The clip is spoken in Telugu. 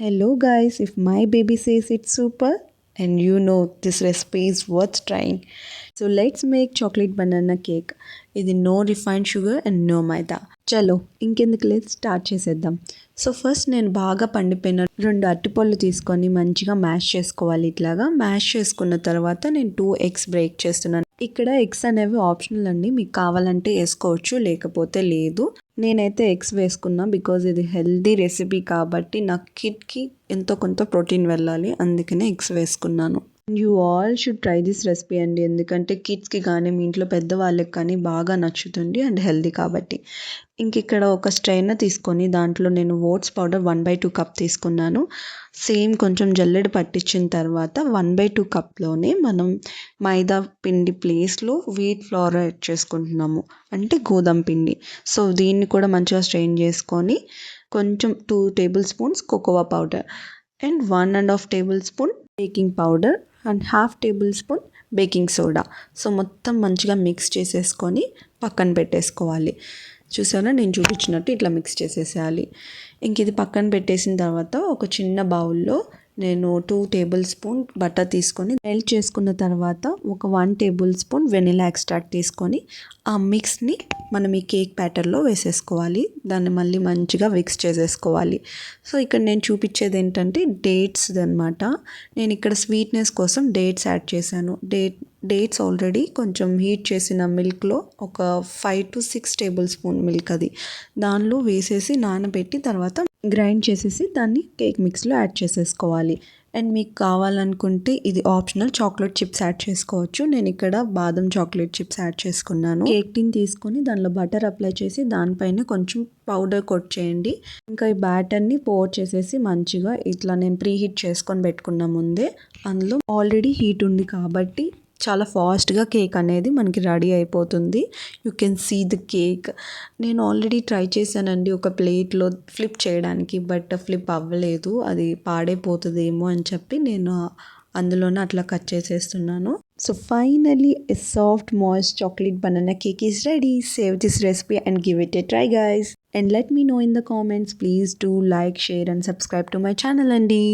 Hello guys, if my baby says it's super, and you know this recipe is worth trying. So let's make chocolate banana cake. ఇది no refined sugar and no maida. చలో ఇంకెందుకు లేదు స్టార్ట్ చేసేద్దాం. సో ఫస్ట్ నేను బాగా పండిపోయిన 2 అరటిపళ్ళు తీసుకొని మంచిగా మ్యాష్ చేసుకోవాలి. ఇట్లాగా మ్యాష్ చేసుకున్న తర్వాత నేను 2 ఎగ్స్ బ్రేక్ చేస్తున్నాను. ఇక్కడ ఎగ్స్ అనేవి ఆప్షనల్ అండి, మీకు కావాలంటే వేసుకోవచ్చు లేకపోతే లేదు. నేనైతే ఎగ్స్ వేసుకున్నా బికాజ్ ఇది హెల్దీ రెసిపీ కాబట్టి నా కిడ్కి ఎంతో కొంత ప్రోటీన్ వెళ్ళాలి, అందుకనే ఎగ్స్ వేసుకున్నాను. You all should try this recipe అండి, ఎందుకంటే కిడ్స్కి కానీ మీ ఇంట్లో పెద్దవాళ్ళకి కానీ బాగా నచ్చుతుంది అండ్ హెల్దీ కాబట్టి. ఇంక ఇక్కడ ఒక స్ట్రైనర్ తీసుకొని దాంట్లో నేను ఓట్స్ పౌడర్ 1/2 కప్ తీసుకున్నాను. సేమ్ కొంచెం జల్లెడ పట్టించిన తర్వాత 1/2 కప్లోనే మనం మైదా పిండి ప్లేస్లో వీట్ ఫ్లోర్ యాడ్ చేసుకుంటున్నాము, అంటే గోధుమ పిండి. సో దీన్ని కూడా మంచిగా స్ట్రెయిన్ చేసుకొని కొంచెం 2 table spoons cocoa powder and 1.5 table spoon baking powder and 1/2 table spoon baking soda. So మొత్తం మంచిగా మిక్స్ చేసేసుకొని పక్కన పెట్టేసుకోవాలి. చూసారా, నేను చూపించినట్టు ఇట్లా మిక్స్ చేసేసేయాలి. ఇంక ఇది పక్కన పెట్టేసిన తర్వాత ఒక చిన్న బౌల్లో నేను 2 టేబుల్ స్పూన్ బటర్ తీసుకొని మెల్ట్ చేసుకున్న తర్వాత ఒక 1 టేబుల్ స్పూన్ వెనిలా ఎక్స్ట్రాక్ట్ తీసుకొని ఆ మిక్స్ని మనం ఈ కేక్ బ్యాటర్లో వేసేసుకోవాలి. దాన్ని మళ్ళీ మంచిగా మిక్స్ చేసేసుకోవాలి. సో ఇక్కడ నేను చూపించేది ఏంటంటే డేట్స్ అనమాట. నేను ఇక్కడ స్వీట్నెస్ కోసం డేట్స్ యాడ్ చేశాను. డేట్స్ ఆల్రెడీ కొంచెం హీట్ చేసిన మిల్క్లో ఒక 5 to 6 టేబుల్ స్పూన్ మిల్క్ అది దానిలో వేసేసి నానబెట్టి తర్వాత గ్రైండ్ చేసేసి దాన్ని కేక్ మిక్స్లో యాడ్ చేసేసుకోవాలి. అండ్ మీకు కావాలనుకుంటే ఇది ఆప్షనల్, చాక్లెట్ చిప్స్ యాడ్ చేసుకోవచ్చు. నేను ఇక్కడ బాదం చాక్లెట్ చిప్స్ యాడ్ చేసుకున్నాను. కేక్ టిన్ తీసుకొని దానిలో బటర్ అప్లై చేసి దానిపైన కొంచెం పౌడర్ కోట్ చేయండి. ఇంకా ఈ బ్యాటర్ని పోర్ చేసేసి మంచిగా ఇట్లా నేను ప్రీ హీట్ చేసుకొని పెట్టుకున్న ముందే అందులో ఆల్రెడీ హీట్ ఉంది కాబట్టి చాలా ఫాస్ట్గా కేక్ అనేది మనకి రెడీ అయిపోతుంది. You can see the cake. నేను ఆల్రెడీ ట్రై చేశానండి ఒక ప్లేట్లో ఫ్లిప్ చేయడానికి, బట్ ఫ్లిప్ అవ్వలేదు, అది పాడైపోతుందేమో అని చెప్పి నేను అందులోనే అట్లా కట్ చేసేస్తున్నాను. So finally a soft moist chocolate banana cake is ready. Save this recipe and give it a try guys. And let me know in the comments. Please do like, share and subscribe to my channel అండి.